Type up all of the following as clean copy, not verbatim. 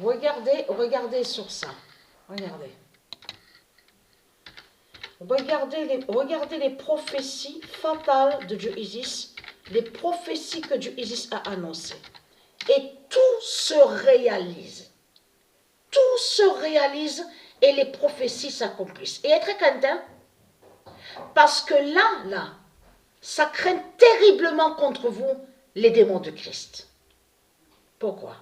regardez sur ça. Regardez. Regardez les prophéties fatales de Dieu Isis, les prophéties que Dieu Isis a annoncées. Et tout se réalise. Tout se réalise et les prophéties s'accomplissent. Et être content, parce que là, ça craint terriblement contre vous les démons de Christ. Pourquoi?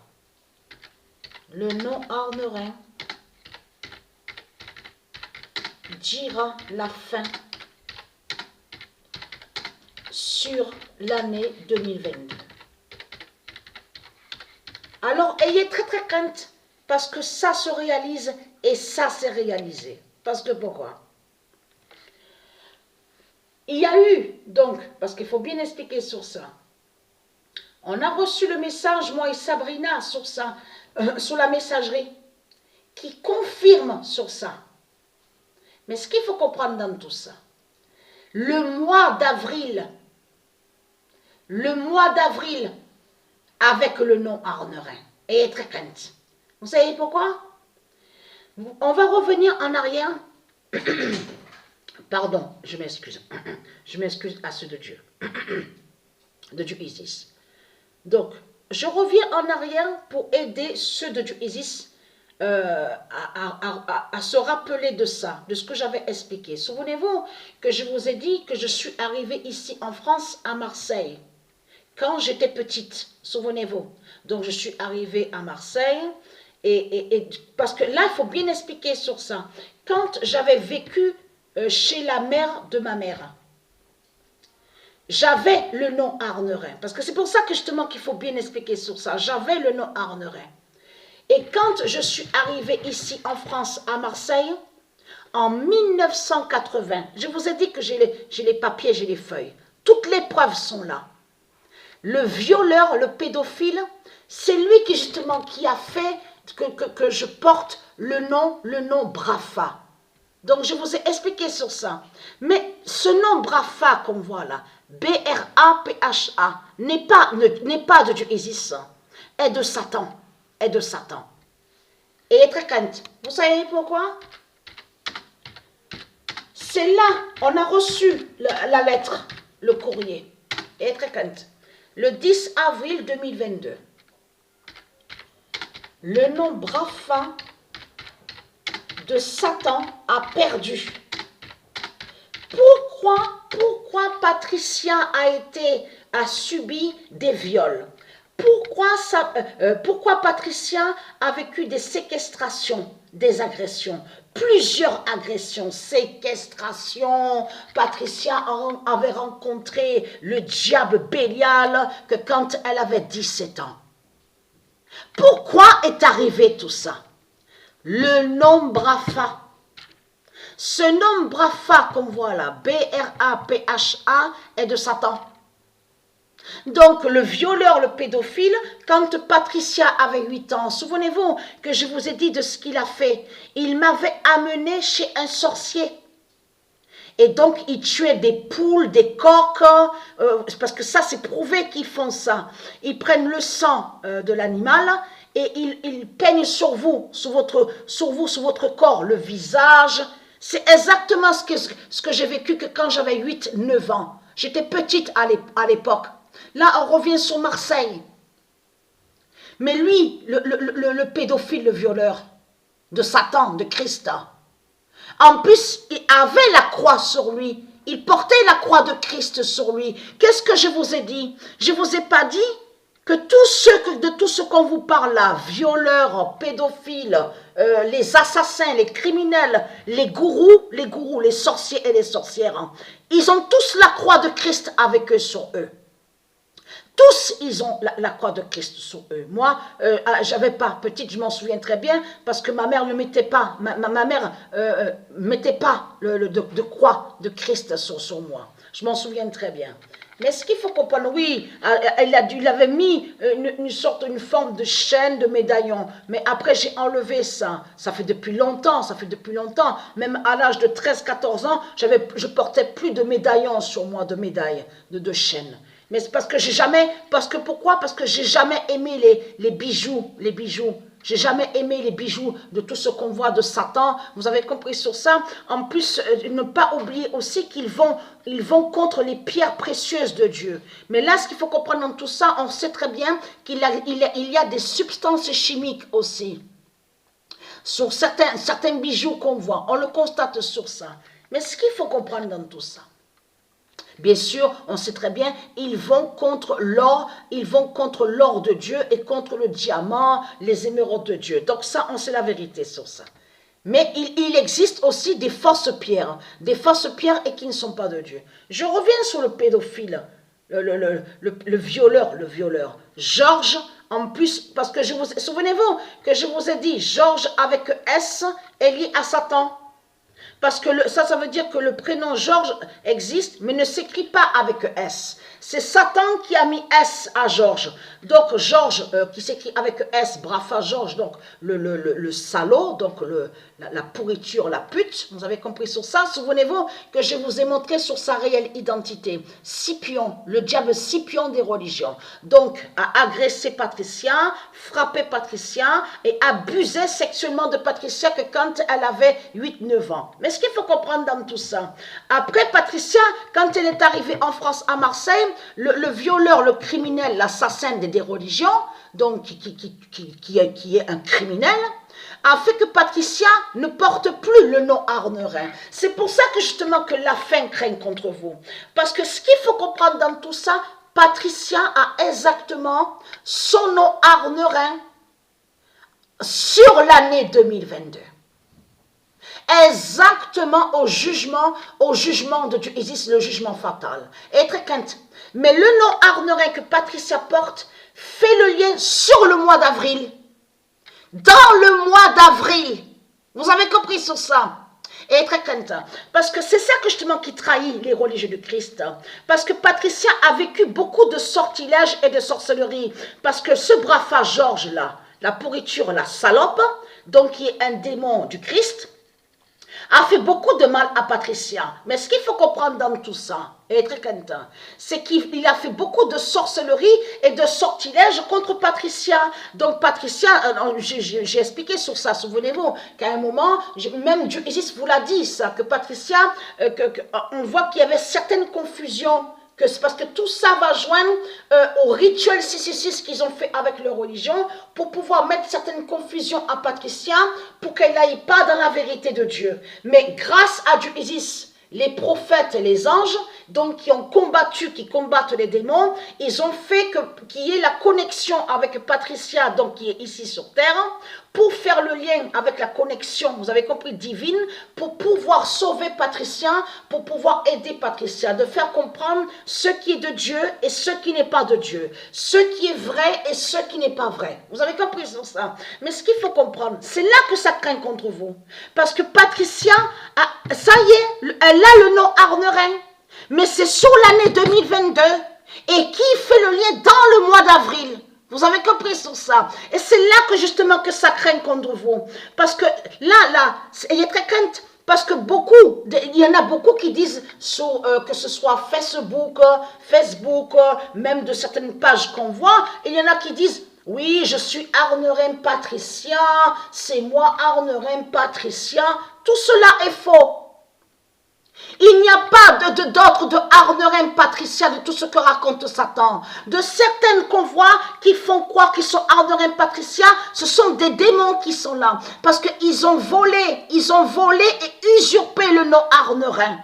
Le nom Arnerin dira la fin sur l'année 2022. Alors, ayez très très crainte, parce que ça se réalise et ça s'est réalisé. Parce que pourquoi? Il y a eu, donc, parce qu'il faut bien expliquer sur ça, on a reçu le message, moi et Sabrina, sur ça, sur la messagerie, qui confirme sur ça. Mais ce qu'il faut comprendre dans tout ça, le mois d'avril, avec le nom Arnerin, et très crainte. Vous savez pourquoi? On va revenir en arrière. Pardon, je m'excuse. Je m'excuse à ceux de Dieu. De Dieu Isis. Donc, je reviens en arrière pour aider ceux de Dieu Isis à se rappeler de ça, de ce que j'avais expliqué. Souvenez-vous que je vous ai dit que je suis arrivée ici en France, à Marseille, quand j'étais petite. Souvenez-vous. Donc, je suis arrivée à Marseille. Et parce que là, il faut bien expliquer sur ça. Quand j'avais vécu chez la mère de ma mère, j'avais le nom Arnerin. Parce que c'est pour ça que justement qu'il faut bien expliquer sur ça. J'avais le nom Arnerin. Et quand je suis arrivée ici en France, à Marseille, en 1980, je vous ai dit que j'ai les papiers, j'ai les feuilles. Toutes les preuves sont là. Le violeur, le pédophile, c'est lui qui justement qui a fait que je porte le nom Brafa. Donc je vous ai expliqué sur ça. Mais ce nom Brafa qu'on voit là, B-R-A-P-H-A, n'est pas de Dieu Isis, est de Satan. Est de Satan. Et être crainte. Vous savez pourquoi? C'est là, on a reçu la lettre, le courrier. Et être crainte. Le 10 avril 2022. Le nom Brafa de Satan a perdu. Pourquoi Patricia a subi des viols? Pourquoi Patricia a vécu des séquestrations, des agressions? Plusieurs agressions, séquestrations. Patricia avait rencontré le diable Bélial que quand elle avait 17 ans. Pourquoi est arrivé tout ça? Le nom Brafa. Ce nom Brafa qu'on voit là, B-R-A-P-H-A, est de Satan. Donc le violeur, le pédophile, quand Patricia avait 8 ans, souvenez-vous que je vous ai dit de ce qu'il a fait. Il m'avait amené chez un sorcier. Et donc il tuait des poules, des coqs, parce que ça c'est prouvé qu'ils font ça. Ils prennent le sang de l'animal et ils peignent sur vous, sur votre corps, le visage. C'est exactement ce que j'ai vécu que quand j'avais 8-9 ans. J'étais petite à l'époque. Là, on revient sur Marseille. Mais lui, le pédophile, le violeur de Satan, de Christ, en plus, il avait la croix sur lui. Il portait la croix de Christ sur lui. Qu'est-ce que je vous ai dit? Je ne vous ai pas dit que de tout ce qu'on vous parle là, violeurs, pédophiles, les assassins, les criminels, les gourous, les sorciers et les sorcières, ils ont tous la croix de Christ avec eux sur eux. Tous, ils ont la croix de Christ sur eux. Moi, j'avais pas, petite, je m'en souviens très bien, parce que ma mère ne mettait pas, ma mère mettait pas de croix de Christ sur moi. Je m'en souviens très bien. Mais ce qu'il faut comprendre, oui, il avait mis une forme de chaîne, de médaillon. Mais après, j'ai enlevé ça. Ça fait depuis longtemps, Même à l'âge de 13-14 ans, je portais plus de médaillons sur moi, de médailles, de chaînes. Mais c'est pourquoi? Parce que j'ai jamais aimé les bijoux. J'ai jamais aimé les bijoux de tout ce qu'on voit de Satan. Vous avez compris sur ça. En plus, ne pas oublier aussi qu'ils vont contre les pierres précieuses de Dieu. Mais là, ce qu'il faut comprendre dans tout ça, on sait très bien qu'il y a des substances chimiques aussi. Sur certains bijoux qu'on voit, on le constate sur ça. Mais ce qu'il faut comprendre dans tout ça, bien sûr, on sait très bien, ils vont contre l'or de Dieu et contre le diamant, les émeraudes de Dieu. Donc ça, on sait la vérité sur ça. Mais il existe aussi des fausses pierres et qui ne sont pas de Dieu. Je reviens sur le pédophile, le violeur. Georges, en plus, parce que souvenez-vous que je vous ai dit, Georges avec S est lié à Satan. Parce que ça veut dire que le prénom Georges existe, mais ne s'écrit pas avec S. C'est Satan qui a mis S à Georges. Donc Georges, qui s'écrit avec S, Brafa Georges, donc le salaud, donc la pourriture, la pute. Vous avez compris sur ça? Souvenez-vous que je vous ai montré sur sa réelle identité. Scipion, le diable Scipion des religions. Donc, a agressé Patricia, frappé Patricia et abusé sexuellement de Patricia que quand elle avait 8-9 ans. Mais ce qu'il faut comprendre dans tout ça, après Patricia, quand elle est arrivée en France, à Marseille, le violeur, le criminel, l'assassin des religions, donc qui est un criminel, a fait que Patricia ne porte plus le nom Arnerin. C'est pour ça que justement que la fin craint contre vous. Parce que ce qu'il faut comprendre dans tout ça, Patricia a exactement son nom Arnerin sur l'année 2022. Exactement au jugement de Dieu. Existe le jugement fatal. Et très crainte. Mais le nom Arnerin que Patricia porte fait le lien sur le mois d'avril. Dans le mois d'avril. Vous avez compris sur ça? Et très crainte. Parce que c'est ça que justement qui trahit les religieux de Christ. Parce que Patricia a vécu beaucoup de sortilèges et de sorcellerie. Parce que ce Brafa Georges là, la pourriture, la salope, donc qui est un démon du Christ, a fait beaucoup de mal à Patricia. Mais ce qu'il faut comprendre dans tout ça, et très content, c'est qu'il a fait beaucoup de sorcellerie et de sortilèges contre Patricia. Donc Patricia, j'ai expliqué sur ça, souvenez-vous, qu'à un moment, même Dieu Isis vous l'a dit ça, que Patricia, on voit qu'il y avait certaines confusions. C'est parce que tout ça va joindre au rituel 666 qu'ils ont fait avec leur religion pour pouvoir mettre certaines confusions à Patricia pour qu'elle n'aille pas dans la vérité de Dieu. Mais grâce à Dieu Isis, les prophètes et les anges, donc qui combattent les démons, ils ont fait qu'il y ait la connexion avec Patricia, donc qui est ici sur terre, pour faire le lien avec la connexion, vous avez compris, divine, pour pouvoir sauver Patricia, pour pouvoir aider Patricia, de faire comprendre ce qui est de Dieu et ce qui n'est pas de Dieu, ce qui est vrai et ce qui n'est pas vrai. Vous avez compris sur ça? Mais ce qu'il faut comprendre, c'est là que ça craint contre vous. Parce que Patricia, ça y est, elle a le nom Arnerin, mais c'est sur l'année 2022 et qui fait le lien dans le mois d'avril. Vous avez compris sur ça? Et c'est là que justement que ça craint contre vous. Parce que là, il est très crainte. Parce que il y en a beaucoup qui disent, que ce soit Facebook, même de certaines pages qu'on voit, il y en a qui disent, oui, je suis Arnerin Patricia, c'est moi Arnerin Patricia. Tout cela est faux. Il n'y a pas d'autre de Arnerin Patricia de tout ce que raconte Satan. De certaines qu'on voit qui font croire qu'ils sont Arnerin Patricia, ce sont des démons qui sont là. Parce qu'ils ont volé et usurpé le nom Arnerin.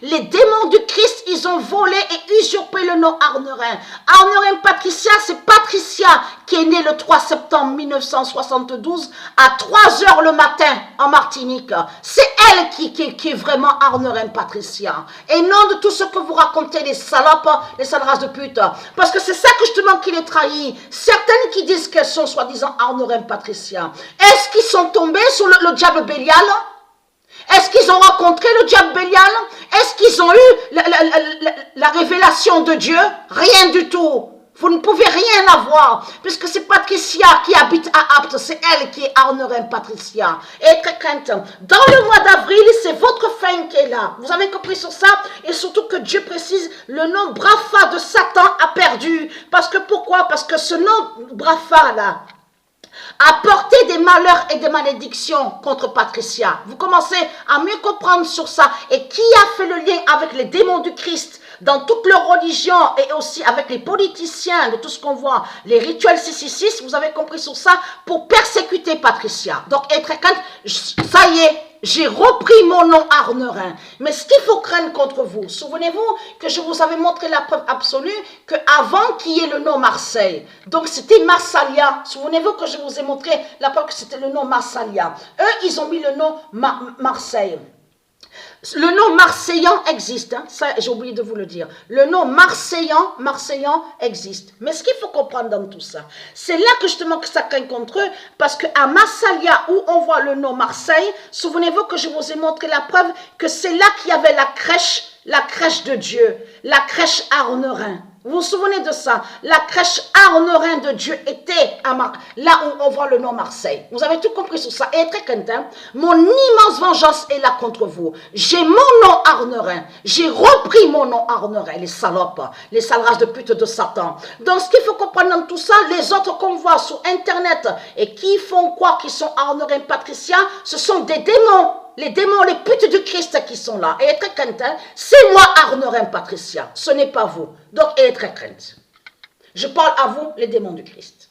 Les démons du Christ, ils ont volé et usurpé le nom Arnerin. Arnerin Patricia, c'est Patricia qui est née le 3 septembre 1972 à 3 heures le matin en Martinique. C'est elle qui est vraiment Arnerin Patricia. Et non de tout ce que vous racontez, les salopes, les sales races de pute. Parce que c'est ça que justement qui les trahit. Certaines qui disent qu'elles sont soi-disant Arnerin Patricia. Est-ce qu'ils sont tombés sur le diable Bélial? Est-ce qu'ils ont rencontré le diable Bélial? Est-ce qu'ils ont eu la révélation de Dieu? Rien du tout. Vous ne pouvez rien avoir, puisque c'est Patricia qui habite à Apt, c'est elle qui est Arnerin Patricia. Et très crainte, dans le mois d'avril, c'est votre fin qui est là. Vous avez compris sur ça? Et surtout que Dieu précise, le nom Brafa de Satan a perdu. Parce que pourquoi? Parce que ce nom Brafa là, apporter des malheurs et des malédictions contre Patricia. Vous commencez à mieux comprendre sur ça. Et qui a fait le lien avec les démons du Christ dans toute leur religion et aussi avec les politiciens de tout ce qu'on voit, les rituels 666, vous avez compris sur ça, pour persécuter Patricia. Donc, être crainte, ça y est, j'ai repris mon nom Arnerin. Mais ce qu'il faut craindre contre vous, souvenez-vous que je vous avais montré la preuve absolue qu'avant qu'il y ait le nom Marseille, donc c'était Massalia. Souvenez-vous que je vous ai montré la preuve que c'était le nom Massalia. Eux, ils ont mis le nom Marseille. Le nom marseillan existe, hein? Ça j'ai oublié de vous le dire. Le nom marseillan existe. Mais ce qu'il faut comprendre dans tout ça, c'est là que justement que ça craint contre eux, parce qu'à Massalia, où on voit le nom Marseille, souvenez-vous que je vous ai montré la preuve que c'est là qu'il y avait la crèche de Dieu, la crèche Arnerin. Vous vous souvenez de ça? La crèche Arnerin de Dieu était là où on voit le nom Marseille. Vous avez tout compris sur ça. Et très content. Mon immense vengeance est là contre vous. J'ai mon nom Arnerin. J'ai repris mon nom Arnerin. Les salopes, les sales races de pute de Satan. Donc ce qu'il faut comprendre dans tout ça, les autres qu'on voit sur Internet et qui font croire qu'ils sont Arnerin Patricia, ce sont des démons. Les démons, les putes du Christ qui sont là. Et très crainte, c'est moi Arnerin Patricia. Ce n'est pas vous. Donc, et très crainte. Je parle à vous, les démons du Christ.